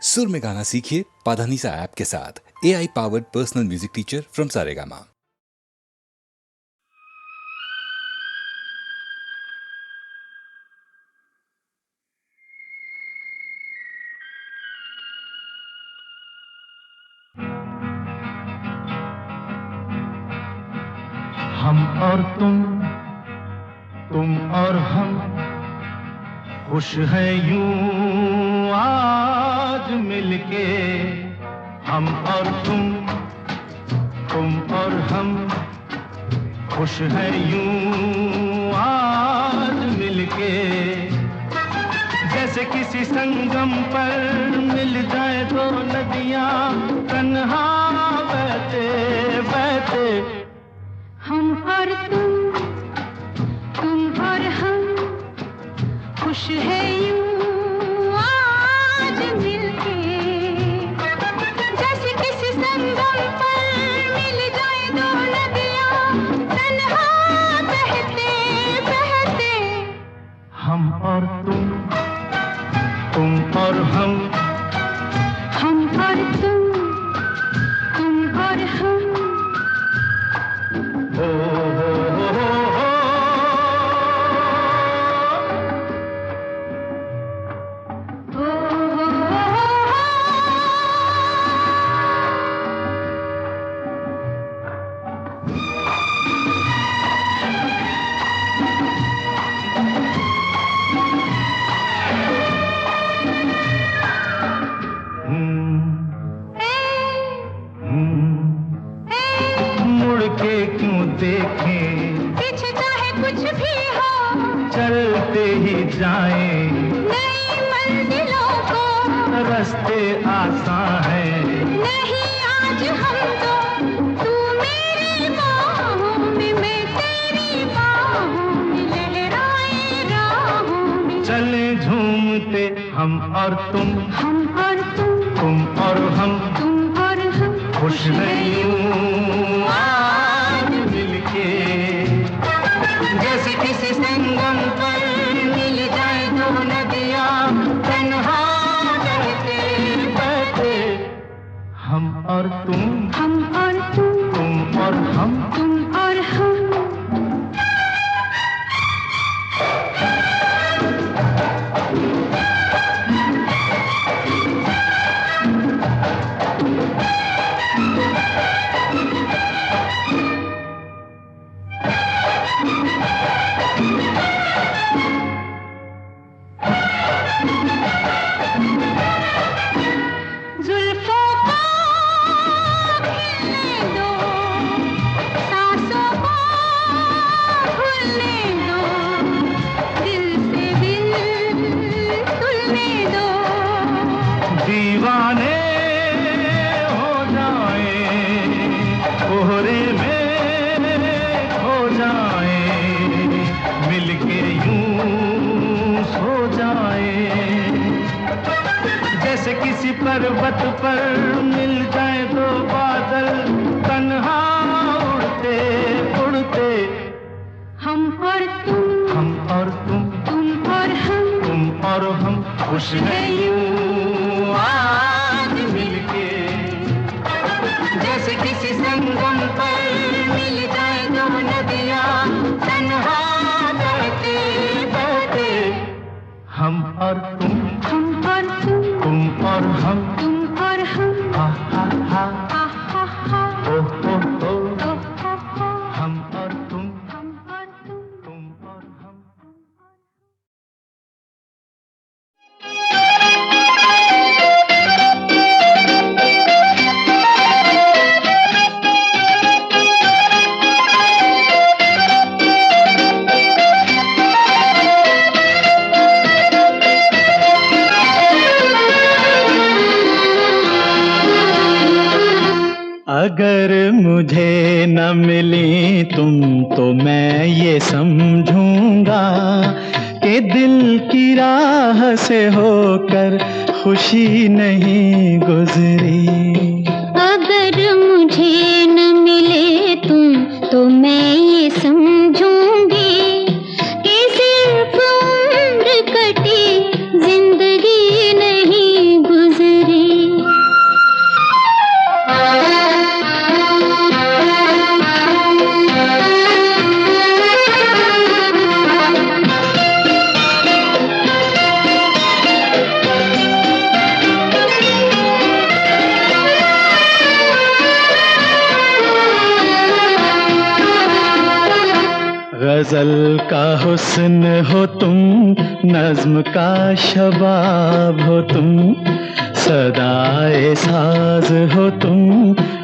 सुर में गाना सीखिए पाधानीसा ऐप के साथ। AI powered personal music teacher from Saregama. हम और तुम और हम, खुश है यूं आज मिलके। हम और तुम और हम, खुश है यूं आज मिलके। जैसे किसी संगम पर मिल जाए दो नदियां तन्हा बहते बहते। हम और तुम और हम, खुश है यूं आज मिलके। जैसे किसी संगम पर मिल जाए दो नदियां तन्हा बहते बहते। हम और तुम और हम और तुम और हम। मुड़ के क्यों देखें, पीछे चाहे कुछ भी हो, चलते ही जाएं। नई मंजिलों को रास्ते आसान हैं, नहीं आज हम तो। तू मेरी बाहों में, मैं तेरी बाहों में, लहराए राहों में। चले झूमते हम और तुम और तुम और हम, खुश है यूं आज मिलके। जैसे किसी संगम पर मिल जाए दो नदियां तन्हा बहते बहते। हम और तुम और तुम और हम। जुल्फों को खिलने दो, सांसों को भूलने दो, दिल से दिल तुलने दो। दीवाने हो जाए, कोहरे में खो जाए, मिलके यूं सो जाए। जैसे किसी पर्वत पर मिल जाए दो बादल तन्हा उड़ते उड़ते। हम और तुम और हम, खुश है यूं आज मिलके। जैसे किसी संगम पर मिल जाए दो नदियां तन्हा बहते बहते। हम और तुम और हम, हा हा हा, ओ हो हो। हम और तुम और हम। अगर मुझे न मिली तुम तो मैं ये समझूंगा कि दिल की राह से होकर खुशी नहीं गुजरी। अगर मुझे न मिले तुम तो मैं ये समझूंगी कि सिर्फ उम्र कटी, जिंदगी नहीं गुजरी। गजल का हुस्न हो तुम, नज्म का शबाब हो तुम, सदाए साज हो तुम,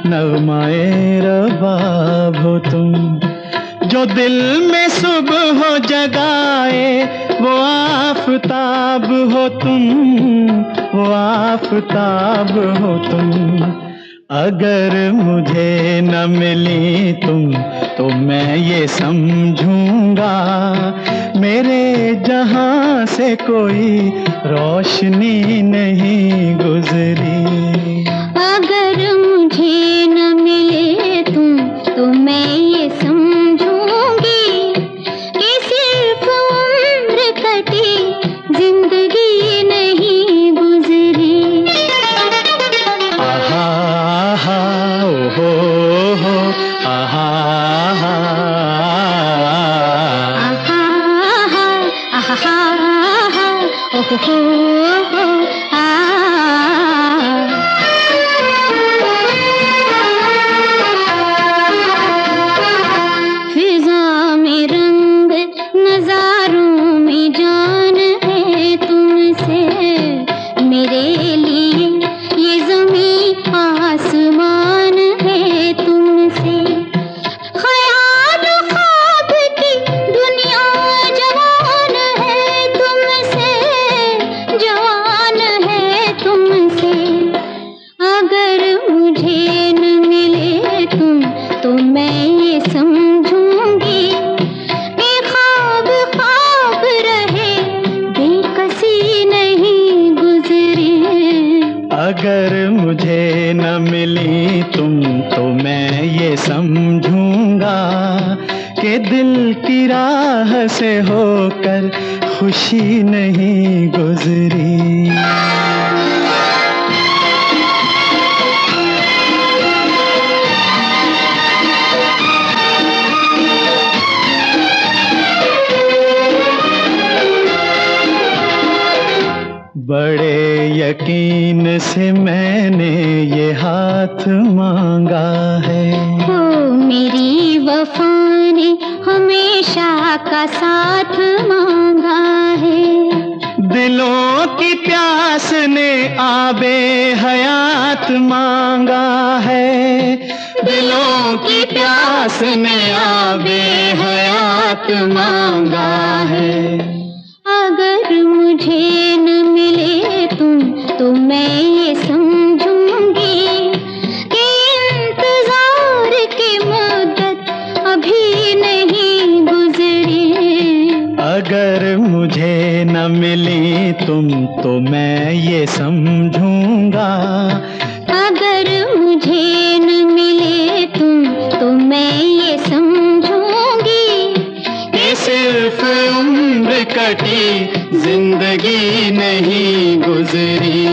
नगमाए रबाब हो तुम। जो दिल में सुबह हो जगाए वो आफताब हो तुम, वो आफताब हो तुम। अगर मुझे न मिली तुम तो मैं ये समझूंगा मेरे जहां से कोई रोशनी नहीं गुजरी। अगर मुझे न मिले तुम तो मैं ये समझूंगी कि सिर्फ उम्र कटी जिंदगी नहीं गुजरी। आहा आहा ओहो हो आहा आहा आहा आहा आहा ओहो हो आ। फिजा में रंग नजारों में जान है तुमसे, मेरे लिए ये ज़मीं आसमान है तुमसे। ख्याल ख्वाब की दुनिया जवान है तुमसे, जवान है तुमसे। अगर मुझे न मिले तुम तो मैं ये समझूंगी कि ख्वाब ख्वाब रहे बेकसी नहीं गुजरी। अगर मुझे न मिली तुम तो मैं ये समझूंगा कि दिल की राह से होकर खुशी नहीं गुजरी। बड़े यकीन से मैंने ये हाथ मांगा है, हो मेरी वफा ने हमेशा का साथ मांगा है। दिलों की प्यास ने आबे हयात मांगा है, दिलों की प्यास ने आबे हयात मांगा है। अगर मुझे न मिले तुम तो मैं ये समझूंगी कि इंतजार की मुद्दत अभी नहीं गुजरी। अगर मुझे न मिली तुम तो मैं ये समझूंगा, अगर मुझे न मिले तुम तो मैं ये समझूंगी कि सिर्फ उम्र कटी जिंदगी नहीं गुजरी।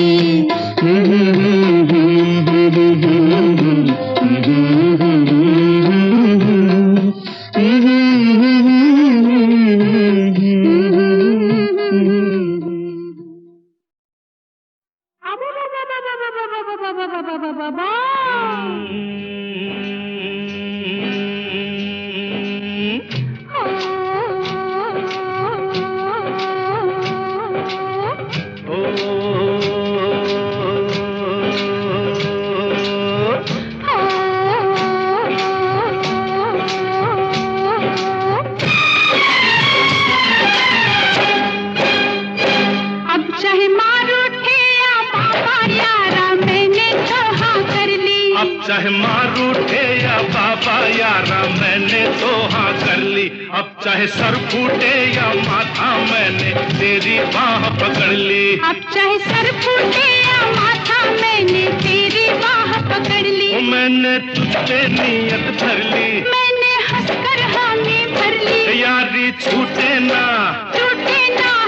चाहे मार उठे या बाबा यारा मैंने तो हाँ कर ली। अब चाहे सर फूटे या माथा मैंने तेरी बाह पकड़ ली। अब चाहे सर फूटे या माथा मैंने तेरी बाह पकड़ ली। ओ मैंने तुझ पे नियत धर ली, मैंने हंसकर हामी भर ली। यारी छूटे ना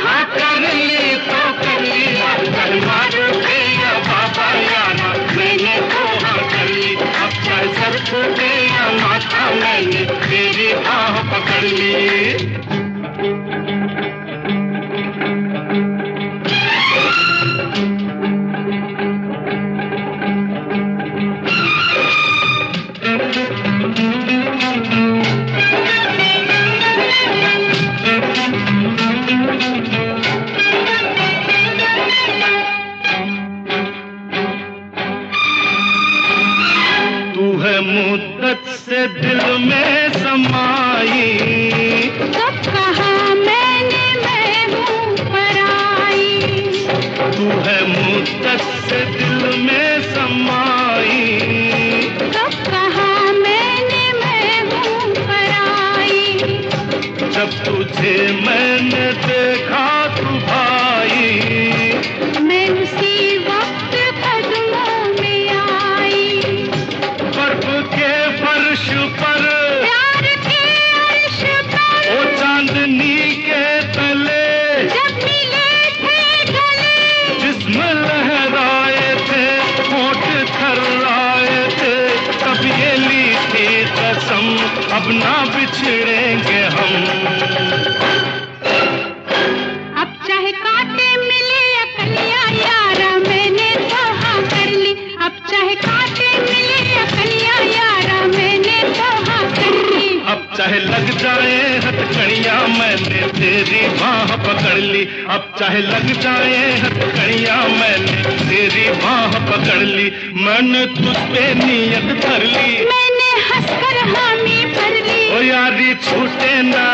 हाँ कर ली तो कर ली। अब चाहे मार उठे या बाबा यारा मैंने तो हाँ कर ली। अब चाहे सर फूटे या माथा मैंने तेरी बाह पकड़ ली। मुद्दत से दिल में समाई, कब कहा मैंने मैं हूँ पराई। तू है मुद्दत से दिल में समाई, कब कहा मैंने मैं हूँ पराई। जब तुझे मैंने देखा तू भाई, मैं उसी वक्त कदमों में आई। बर्फ के फर्श पर, प्यार के अर्श पर, ओ चांदनी के तले, जब मिले थे गले, जिस्म लहराए थे, होठ थर्राए थे, तब ये ली थी कसम, अब ना बिछड़ेंगे हम। अब चाहे कांटे मिले या कलियां यारा मैंने तो हाँ कर ली। अब चाहे कांटे मिले या कलियां यारा मैंने तो हाँ कर ली। अब चाहे लग जाए हथकड़ियां मैंने तेरी बाह पकड़ ली, अब चाहे लग जाए हथकड़ियां मैंने तेरी बाह पकड़ ली, मैंने तुझ पे नियत धर ली, मैंने हंसकर हामी भर ली। ओ यारी छूटे ना,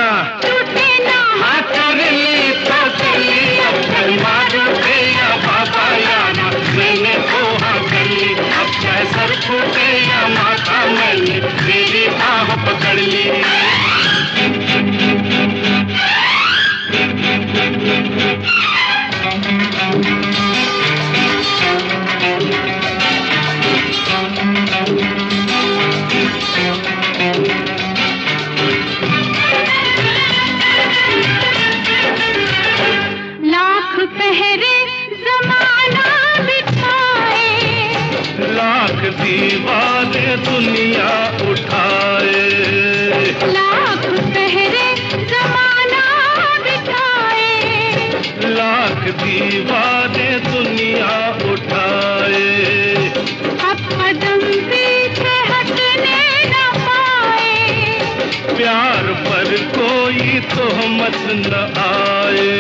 टूटे ना, हाँ कर ली तो कर ली, अब चल मारो थे या बाबा यारा मैंने तो हाँ कर ली, अब चाहे सर फूटे या माथा मैंने तेरी बाह पकड़ ली। लाख पहरे जमाना बिठाए, लाख दीवाने दुनिया उठाए, लाख पहरे जमाना बिठाए, लाख दीवाने दुनिया उठाए, अब कदम पीछे हटने न पाए। प्यार पर कोई तोहमत न आए,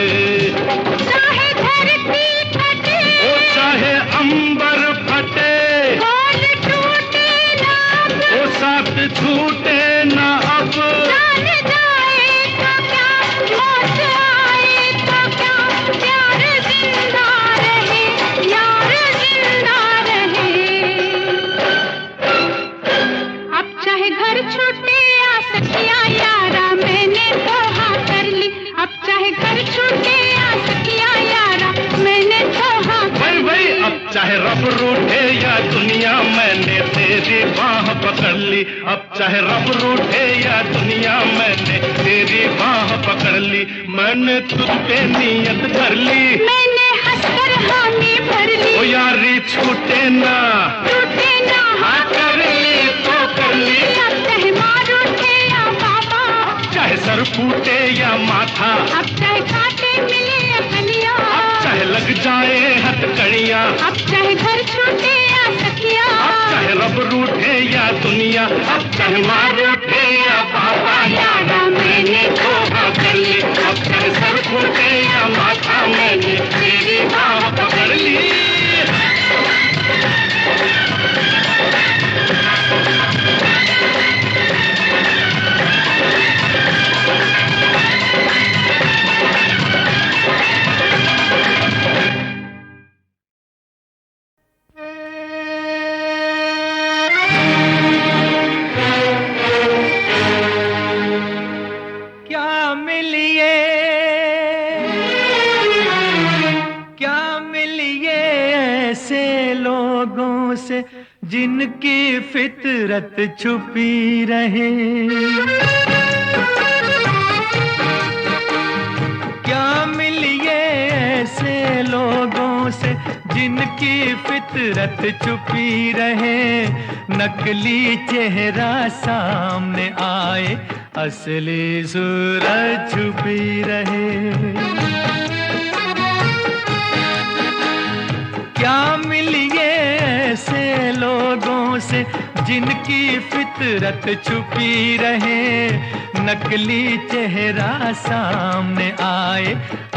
चाहे धरती फटे, ओ चाहे अंबर फटे, बोल टूटे ना अब, ओ साथ छूटे न अब, जान जाए तो क्या, मौत आए तो क्या, प्यार जिंदा रहे, यार जिंदा रहे। अब चाहे घर छूटे या सखियां यारा मैंने तो हाँ कर ली। अब चाहे घर छूटे या सखियां यारा मैंने तो हाँ कर भाई भाई ली। अब चाहे रब रूठे या दुनिया मैंने तेरी बाह पकड़ ली, अब चाहे रब रूठे या दुनिया मैंने तेरी बाह पकड़ ली, मैंने तुझ पे नियत कर ली, मैंने हंसकर हामी भर ली। ओ यारी छूटे ना, टूटे ना, हाँ कर ली तो कर ली, अब चाहे मार उठे या बाबा, चाहे सर फूटे या माथा, अब चाहे कांटे मिले या कलियां, अब चाहे लग जाए हथकड़ियां, अब चाहे घर छूटे या सखियां, अब चाहे रब रूठे या दुनिया, अब चाहे मार उठे या बाबा यारा मैंने धोखा कर ली, अब चाहे सर फूटे या माथा मैंने तेरी बाह पकड़ ली। से जिनकी फितरत छुपी रहे। क्या मिलिए ऐसे लोगों से जिनकी फितरत छुपी रहे, नकली चेहरा सामने आए, असली सूरत छुपी रहे। क्या मिलिए ऐसे लोगों से जिनकी फितरत छुपी रहे, नकली चेहरा सामने आए,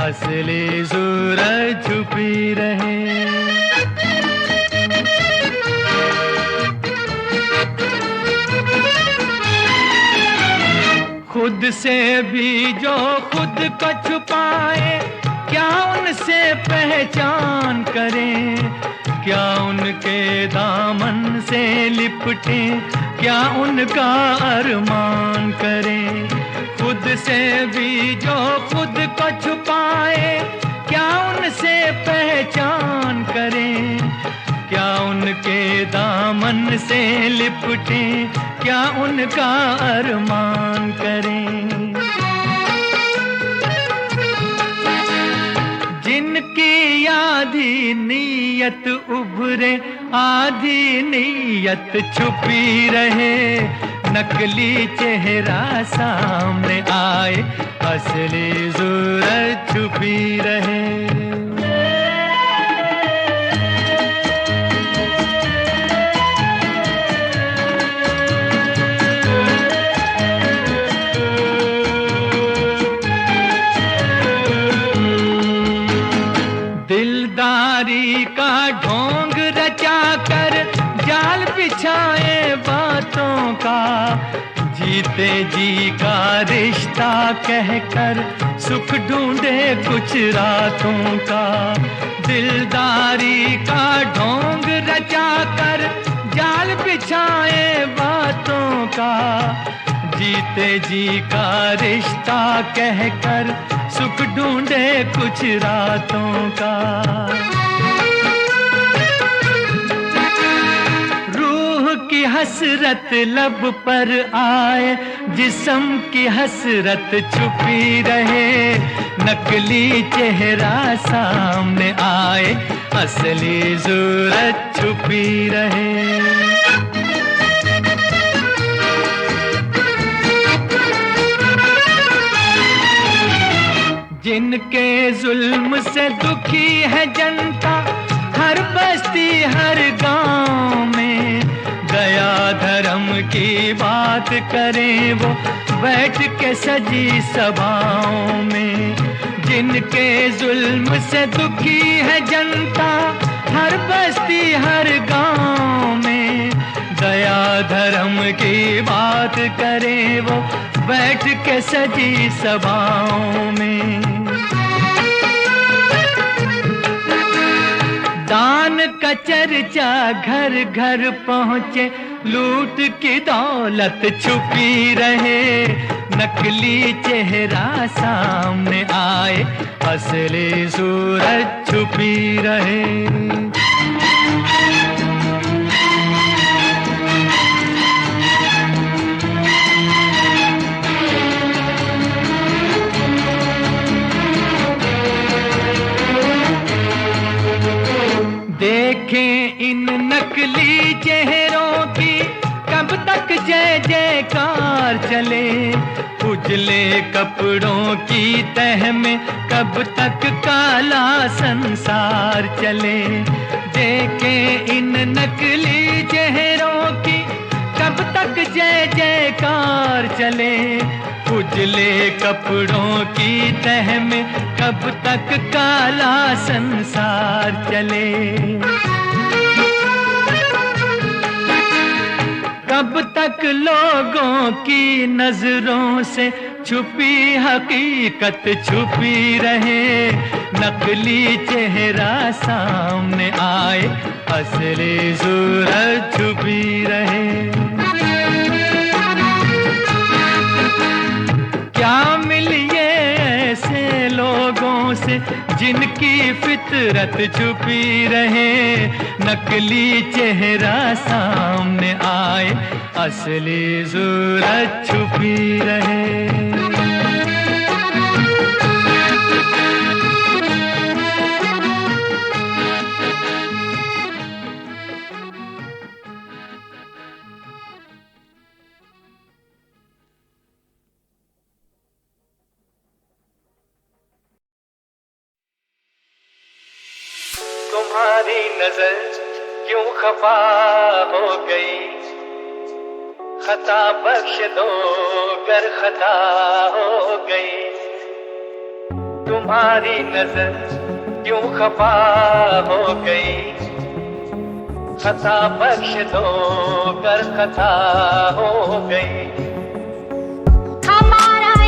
असली सूरत छुपी रहे। खुद से भी जो खुद को छुपाए, क्या उनसे पहचान करें, क्या उनके दामन से लिपटे, क्या उनका अरमान करें। खुद से भी जो खुद को छुपाए, क्या उनसे पहचान करें, क्या उनके दामन से लिपटे, क्या उनका अरमान करें। जिनकी आधी नीयत उभरे, आधी नीयत छुपी रहे, नकली चेहरा सामने आए, असली सूरत छुपी रहे। दिलदारी का ढोंग रचा कर जाल बिछाए बातों का, जीते जी का रिश्ता कहकर सुख ढूंढे कुछ रातों का। दिलदारी का ढोंग रचा कर जाल बिछाए बातों का, जीते जी का रिश्ता कहकर सुख ढूंढे कुछ रातों का। रूह की हसरत लब पर आए, जिस्म की हसरत छुपी रहे, नकली चेहरा सामने आए, असली सूरत छुपी रहे। जिनके जुल्म से दुखी है जनता, हर बस्ती हर गांव में, दया धर्म की बात करें वो बैठ के सजी सभाओं में। जिनके जुल्म से दुखी है जनता, हर बस्ती हर गांव में, दया धर्म की बात करें वो बैठ के सजी सभाओं में। दान का चर्चा घर घर पहुँचे, लूट की दौलत छुपी रहे, नकली चेहरा सामने आए, असली सूरत छुपी रहे। देखें इन नकली चेहरों की कब तक जय जयकार चले, उजले कपड़ों की तह में कब तक काला संसार चले। देखें इन नकली चेहरों की कब तक जय जयकार चले, उजले कपड़ों की तह में कब तक काला संसार चले। कब तक लोगों की नजरों से छुपी हकीकत छुपी रहे, नकली चेहरा सामने आए, असली सूरत छुपी रहे। क्या मिलिए ऐसे लोगों से जिनकी फितरत छुपी रहे, नकली चेहरा सामने आए, असली सूरत छुपी रहे। तुम्हारी नजर क्यों खफा हो गई, खता बख्श दो गर खता हो गई। तुम्हारी नजर क्यों खफा हो गई, खता बख्श दो गर खता हो गई। हमारा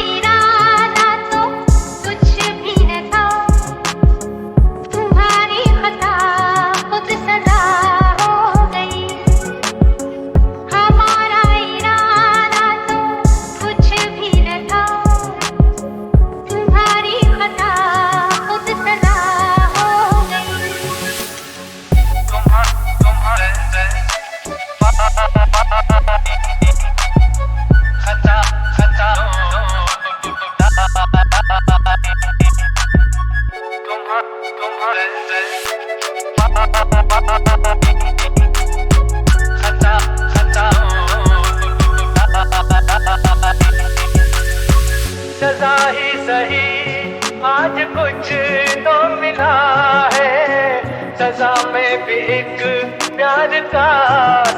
एक प्यार का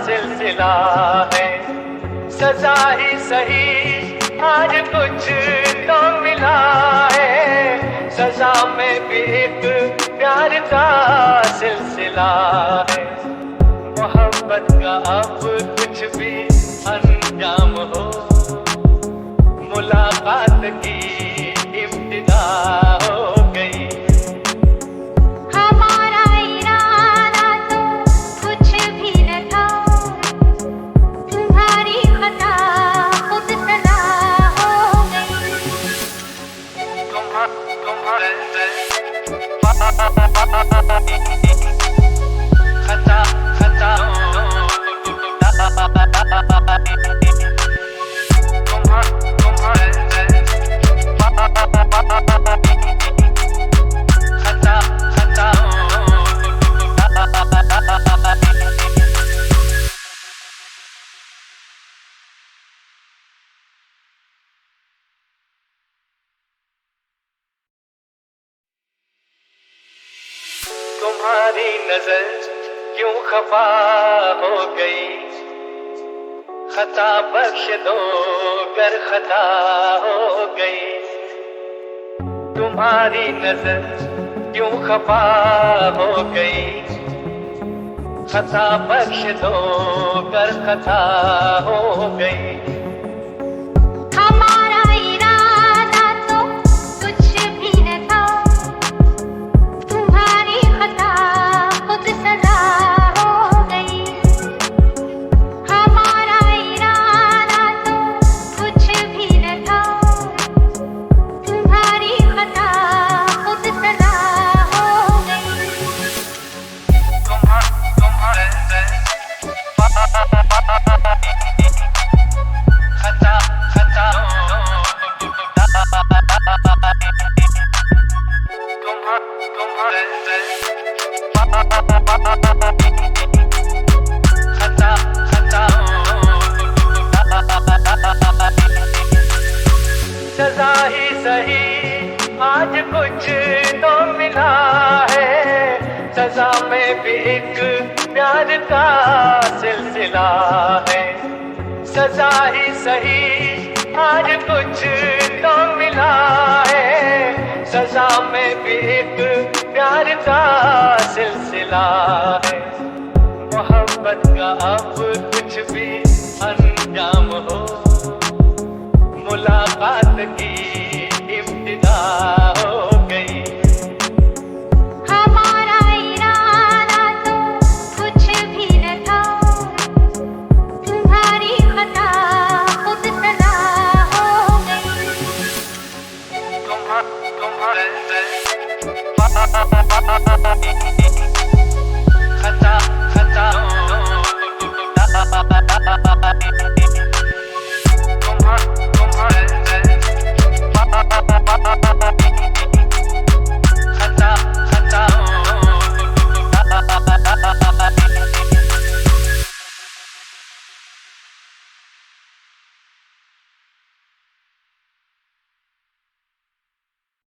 सिलसिला है। सजा ही सही आज कुछ तो मिला है, सजा में भी एक प्यार का सिलसिला है। मोहब्बत का अब कुछ भी अंजाम हो, मुलाकात की इब्तिदा हो गई। हमारा इरादा तो कुछ भी न था, तुम्हारी खता खुद सजा हो गई। तुम्हारे खता खता तुम्हारी नजर क्यों खफा हो गई, खता बख्श दो गर खता हो गई। तुम्हारी नजर क्यों खफा हो गई, खता बख्श दो गर खता हो गई। हमारा इरादा तो कुछ भी न था, तुम्हारी खता खुद सजा हो गई। हमारा इरादा तो कुछ भी न था, तुम्हारी खता खुद सजा हो गई। खता खता खता खता सजा ही सही आज कुछ तो मिला है, सजा में भी एक प्यार का सिलसिला है। सजा ही सही आज कुछ तो मिला है, सजा में भी एक प्यार का सिलसिला है। मोहब्बत का अब कुछ भी अंजाम हो, मुलाकात की इब्तिदा